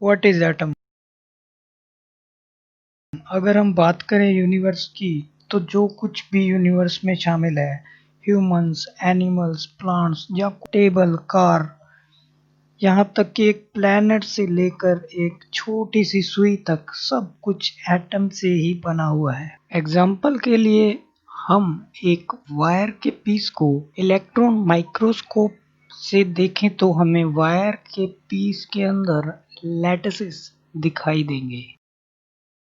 What is atom? अगर हम बात करें यूनिवर्स की, तो जो कुछ भी यूनिवर्स में शामिल है, ह्यूमंस, एनिमल्स, प्लांट्स या टेबल, कार, यहाँ तक कि एक प्लेनेट से लेकर एक छोटी सी सुई तक सब कुछ एटम से ही बना हुआ है। एग्जाम्पल के लिए हम एक वायर के पीस को इलेक्ट्रॉन माइक्रोस्कोप से देखें तो हमें वायर के पीस के अंदर लैटिसेस दिखाई देंगे।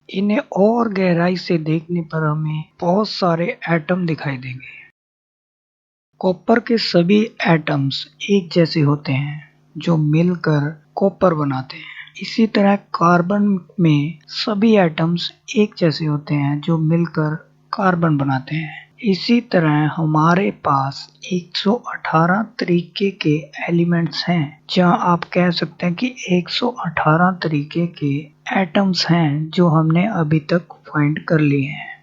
इन्हें और गहराई से देखने पर हमें बहुत सारे एटम दिखाई देंगे। कॉपर के सभी एटम्स एक जैसे होते हैं जो मिलकर कॉपर बनाते हैं। इसी तरह कार्बन में सभी एटम्स एक जैसे होते हैं जो मिलकर कार्बन बनाते हैं। इसी तरह हमारे पास 118 तरीके के एलिमेंट्स हैं, जहां आप कह सकते हैं कि 118 तरीके के एटम्स हैं जो हमने अभी तक फाइंड कर लिए हैं।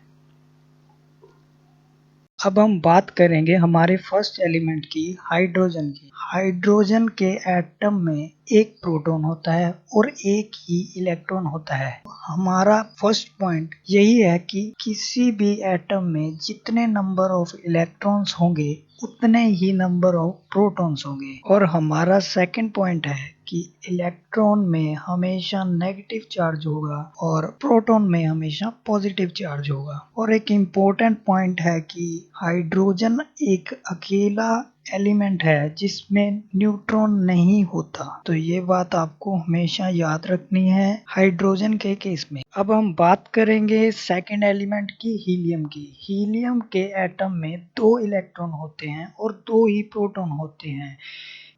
अब हम बात करेंगे हमारे फर्स्ट एलिमेंट की, हाइड्रोजन की। हाइड्रोजन के एटम में एक प्रोटॉन होता है और एक ही इलेक्ट्रॉन होता है। हमारा फर्स्ट पॉइंट यही है कि किसी भी एटम में जितने नंबर ऑफ इलेक्ट्रॉन्स होंगे उतने ही नंबर ऑफ प्रोटॉन्स होंगे। और हमारा सेकंड पॉइंट है कि इलेक्ट्रॉन में हमेशा नेगेटिव चार्ज होगा और प्रोटॉन में हमेशा पॉजिटिव चार्ज होगा। और एक इम्पोर्टेंट पॉइंट है कि हाइड्रोजन एक अकेला एलिमेंट है जिसमें न्यूट्रॉन नहीं होता। तो ये बात आपको हमेशा याद रखनी है हाइड्रोजन के केस में। अब हम बात करेंगे सेकंड एलिमेंट की, हीलियम की। हीलियम के एटम में 2 इलेक्ट्रॉन होते हैं और 2 ही प्रोटॉन होते हैं।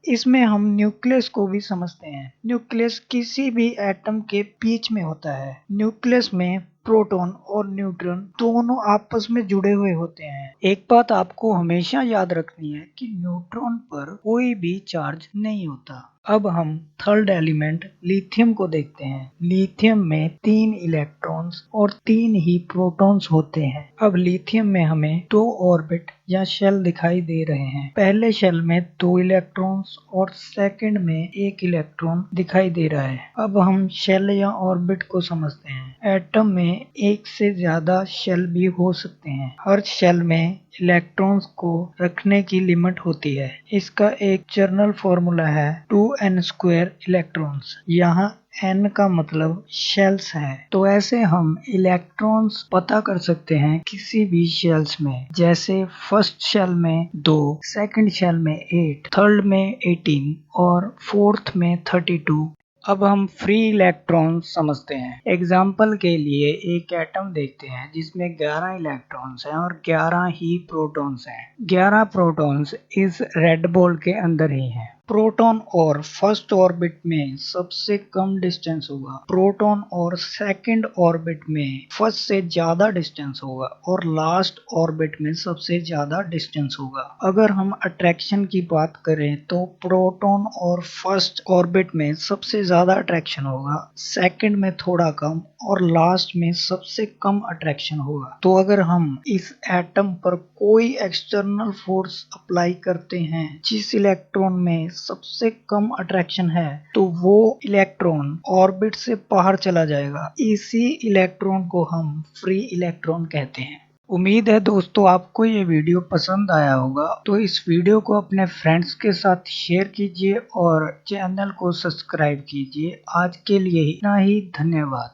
इसमें हम न्यूक्लियस को भी समझते हैं। न्यूक्लियस किसी भी एटम के बीच में होता है। न्यूक्लियस में प्रोटॉन और न्यूट्रॉन दोनों आपस में जुड़े हुए होते हैं। एक बात आपको हमेशा याद रखनी है कि न्यूट्रॉन पर कोई भी चार्ज नहीं होता। अब हम थर्ड एलिमेंट लिथियम को देखते हैं। लिथियम में 3 इलेक्ट्रॉन्स और 3 ही प्रोटॉन्स होते हैं। अब लिथियम में हमें 2 ऑर्बिट या शेल दिखाई दे रहे हैं। पहले शेल में 2 इलेक्ट्रॉन्स और सेकंड में 1 इलेक्ट्रॉन दिखाई दे रहा है। अब हम शेल या ऑर्बिट को समझते हैं। एटम में एक से ज्यादा शेल भी हो सकते हैं। हर शेल में इलेक्ट्रॉन्स को रखने की लिमिट होती है। इसका एक जनरल फॉर्मूला है 2n² इलेक्ट्रॉन्स। यहाँ n का मतलब शेल्स है। तो ऐसे हम इलेक्ट्रॉन्स पता कर सकते हैं किसी भी शेल्स में। जैसे फर्स्ट शेल में 2, सेकंड शेल में 8, थर्ड में 18 और फोर्थ में 32। अब हम फ्री इलेक्ट्रॉन समझते हैं। एग्जाम्पल के लिए एक एटम देखते हैं जिसमें 11 इलेक्ट्रॉन्स हैं और 11 ही प्रोटॉन्स हैं। 11 प्रोटॉन्स इस रेड बॉल के अंदर ही हैं। प्रोटॉन और फर्स्ट ऑर्बिट में सबसे कम डिस्टेंस होगा। प्रोटॉन और सेकंड ऑर्बिट में फर्स्ट से ज्यादा डिस्टेंस होगा और लास्ट ऑर्बिट में सबसे ज्यादा डिस्टेंस होगा। अगर हम अट्रैक्शन की बात करें तो प्रोटॉन और फर्स्ट ऑर्बिट में सबसे ज्यादा अट्रैक्शन होगा, सेकंड में थोड़ा कम और लास्ट में सबसे कम अट्रैक्शन होगा। तो अगर हम इस एटम पर कोई एक्सटर्नल फोर्स अप्लाई करते हैं जिस इलेक्ट्रॉन में सबसे कम अट्रैक्शन है, तो वो इलेक्ट्रॉन ऑर्बिट से बाहर चला जाएगा। इसी इलेक्ट्रॉन को हम फ्री इलेक्ट्रॉन कहते हैं। उम्मीद है दोस्तों आपको ये वीडियो पसंद आया होगा। तो इस वीडियो को अपने फ्रेंड्स के साथ शेयर कीजिए और चैनल को सब्सक्राइब कीजिए। आज के लिए इतना ही, धन्यवाद।